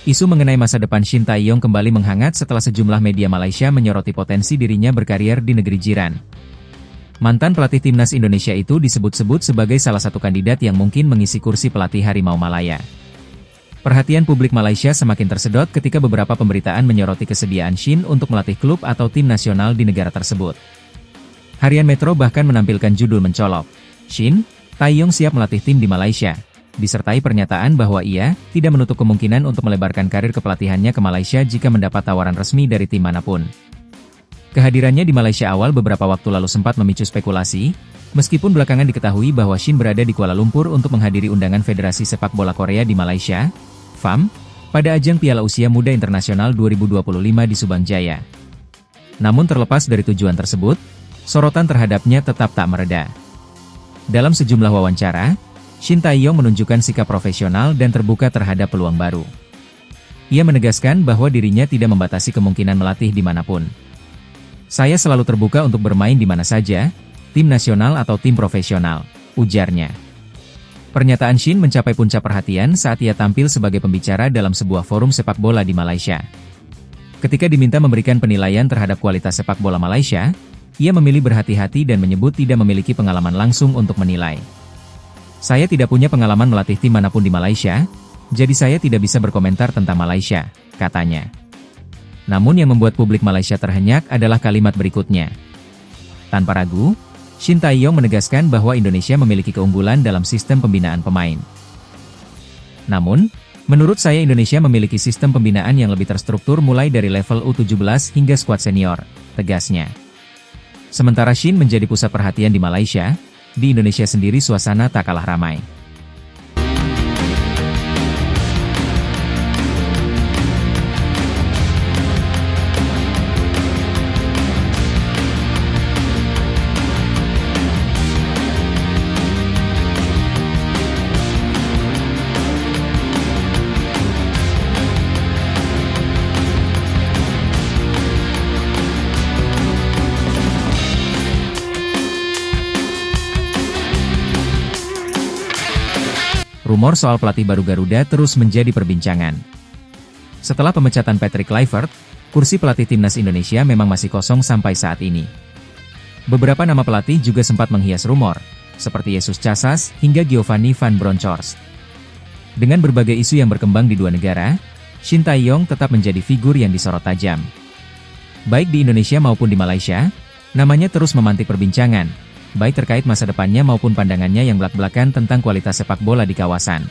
Isu mengenai masa depan Shin Tae-yong kembali menghangat setelah sejumlah media Malaysia menyoroti potensi dirinya berkarier di negeri jiran. Mantan pelatih timnas Indonesia itu disebut-sebut sebagai salah satu kandidat yang mungkin mengisi kursi pelatih Harimau Malaya. Perhatian publik Malaysia semakin tersedot ketika beberapa pemberitaan menyoroti kesediaan Shin untuk melatih klub atau tim nasional di negara tersebut. Harian Metro bahkan menampilkan judul mencolok, "Shin Tae-yong siap melatih tim di Malaysia," disertai pernyataan bahwa ia tidak menutup kemungkinan untuk melebarkan karir kepelatihannya ke Malaysia jika mendapat tawaran resmi dari tim manapun. Kehadirannya di Malaysia awal beberapa waktu lalu sempat memicu spekulasi, meskipun belakangan diketahui bahwa Shin berada di Kuala Lumpur untuk menghadiri undangan Federasi Sepak Bola Korea di Malaysia, FAM, pada ajang Piala Usia Muda Internasional 2025 di Subang Jaya. Namun terlepas dari tujuan tersebut, sorotan terhadapnya tetap tak mereda. Dalam sejumlah wawancara, Shin Tae-yong menunjukkan sikap profesional dan terbuka terhadap peluang baru. Ia menegaskan bahwa dirinya tidak membatasi kemungkinan melatih dimanapun. "Saya selalu terbuka untuk bermain di mana saja, tim nasional atau tim profesional," ujarnya. Pernyataan Shin mencapai puncak perhatian saat ia tampil sebagai pembicara dalam sebuah forum sepak bola di Malaysia. Ketika diminta memberikan penilaian terhadap kualitas sepak bola Malaysia, ia memilih berhati-hati dan menyebut tidak memiliki pengalaman langsung untuk menilai. "Saya tidak punya pengalaman melatih tim manapun di Malaysia, jadi saya tidak bisa berkomentar tentang Malaysia," katanya. Namun yang membuat publik Malaysia terhenyak adalah kalimat berikutnya. Tanpa ragu, Shin Tae-yong menegaskan bahwa Indonesia memiliki keunggulan dalam sistem pembinaan pemain. "Namun, menurut saya Indonesia memiliki sistem pembinaan yang lebih terstruktur mulai dari level U17 hingga skuad senior," tegasnya. Sementara Shin menjadi pusat perhatian di Malaysia, di Indonesia sendiri suasana tak kalah ramai. Rumor soal pelatih baru Garuda terus menjadi perbincangan. Setelah pemecatan Patrick Kluivert, kursi pelatih timnas Indonesia memang masih kosong sampai saat ini. Beberapa nama pelatih juga sempat menghias rumor, seperti Jesus Casas hingga Giovanni Van Bronckhorst. Dengan berbagai isu yang berkembang di dua negara, Shin Tae-yong tetap menjadi figur yang disorot tajam. Baik di Indonesia maupun di Malaysia, namanya terus memantik perbincangan, baik terkait masa depannya maupun pandangannya yang belak-belakan tentang kualitas sepak bola di kawasan.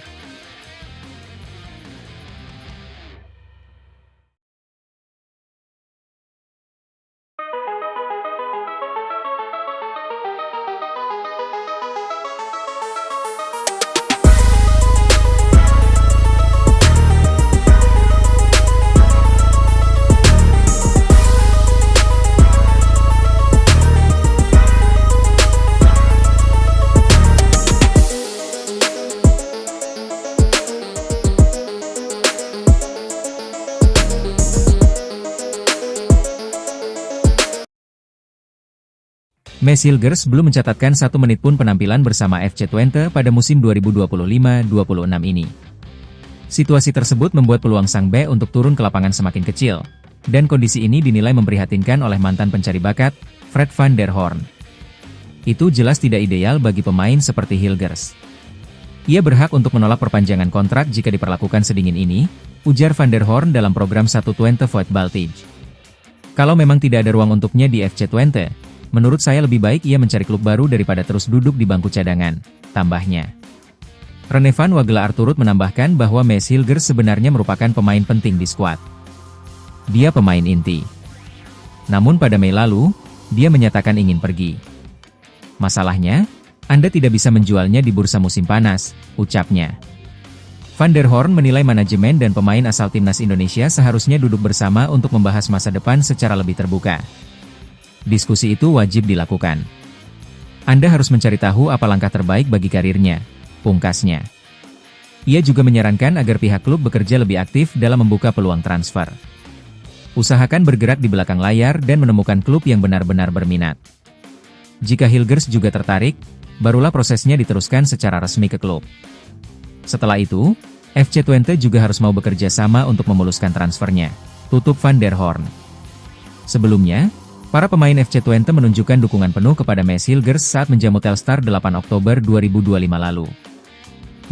Mads Hilgers belum mencatatkan 1 menit pun penampilan bersama FC Twente pada musim 2025-26 ini. Situasi tersebut membuat peluang sang bek untuk turun ke lapangan semakin kecil, dan kondisi ini dinilai memprihatinkan oleh mantan pencari bakat, Fred van der Hoorn. Itu jelas tidak ideal bagi pemain seperti Hilgers. Ia berhak untuk menolak perpanjangan kontrak jika diperlakukan sedingin ini, ujar van der Hoorn dalam program 1 Twente Voetbaltige. "Kalau memang tidak ada ruang untuknya di FC Twente, menurut saya lebih baik ia mencari klub baru daripada terus duduk di bangku cadangan," tambahnya. Rene van Wagelaar turut menambahkan bahwa Mads Hilgers sebenarnya merupakan pemain penting di skuad. Dia pemain inti. Namun pada Mei lalu, dia menyatakan ingin pergi. "Masalahnya, Anda tidak bisa menjualnya di bursa musim panas," ucapnya. Van der Hoorn menilai manajemen dan pemain asal timnas Indonesia seharusnya duduk bersama untuk membahas masa depan secara lebih terbuka. "Diskusi itu wajib dilakukan. Anda harus mencari tahu apa langkah terbaik bagi karirnya," pungkasnya. Ia juga menyarankan agar pihak klub bekerja lebih aktif dalam membuka peluang transfer. Usahakan bergerak di belakang layar dan menemukan klub yang benar-benar berminat. Jika Hilgers juga tertarik, barulah prosesnya diteruskan secara resmi ke klub. Setelah itu, FC Twente juga harus mau bekerja sama untuk memuluskan transfernya, tutup Van der Hoorn. Sebelumnya, para pemain FC Twente menunjukkan dukungan penuh kepada Maes Hilgers saat menjamu Telstar 8 Oktober 2025 lalu.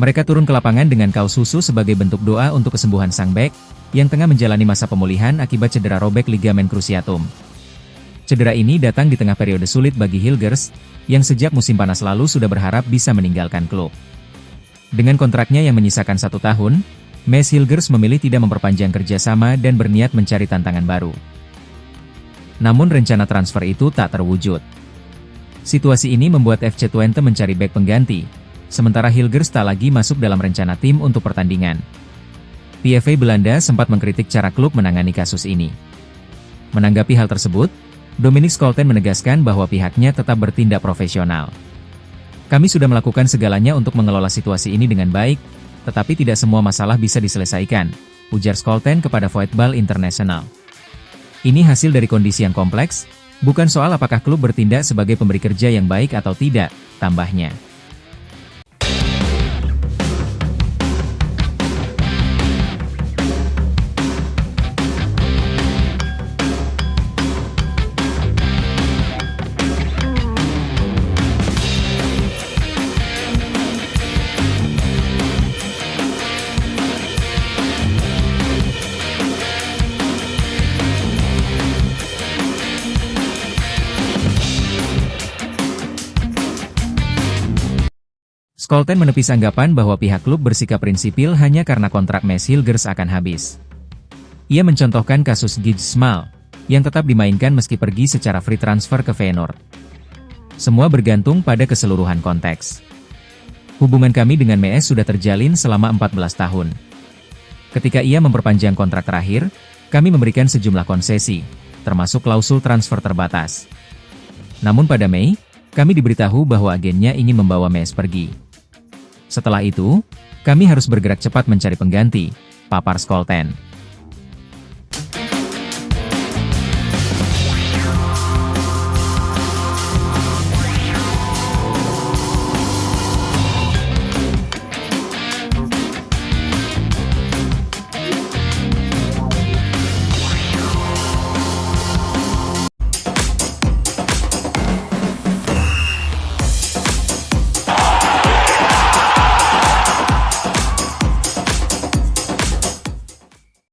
Mereka turun ke lapangan dengan kaos susu sebagai bentuk doa untuk kesembuhan sang bek, yang tengah menjalani masa pemulihan akibat cedera robek ligamen cruciatum. Cedera ini datang di tengah periode sulit bagi Hilgers, yang sejak musim panas lalu sudah berharap bisa meninggalkan klub. Dengan kontraknya yang menyisakan 1 tahun, Maes Hilgers memilih tidak memperpanjang kerjasama dan berniat mencari tantangan baru. Namun rencana transfer itu tak terwujud. Situasi ini membuat FC Twente mencari bek pengganti, sementara Hilgers tak lagi masuk dalam rencana tim untuk pertandingan. PFA Belanda sempat mengkritik cara klub menangani kasus ini. Menanggapi hal tersebut, Dominic Scholten menegaskan bahwa pihaknya tetap bertindak profesional. Kami sudah melakukan segalanya untuk mengelola situasi ini dengan baik, tetapi tidak semua masalah bisa diselesaikan, ujar Scholten kepada Voetbal International. Ini hasil dari kondisi yang kompleks, bukan soal apakah klub bertindak sebagai pemberi kerja yang baik atau tidak, tambahnya. Scholten menepis anggapan bahwa pihak klub bersikap prinsipil hanya karena kontrak Maes Hilgers akan habis. Ia mencontohkan kasus Gijs Smal, yang tetap dimainkan meski pergi secara free transfer ke Feyenoord. Semua bergantung pada keseluruhan konteks. Hubungan kami dengan Maes sudah terjalin selama 14 tahun. Ketika ia memperpanjang kontrak terakhir, kami memberikan sejumlah konsesi, termasuk klausul transfer terbatas. Namun pada Mei, kami diberitahu bahwa agennya ingin membawa Maes pergi. Setelah itu, kami harus bergerak cepat mencari pengganti, papar Scholten.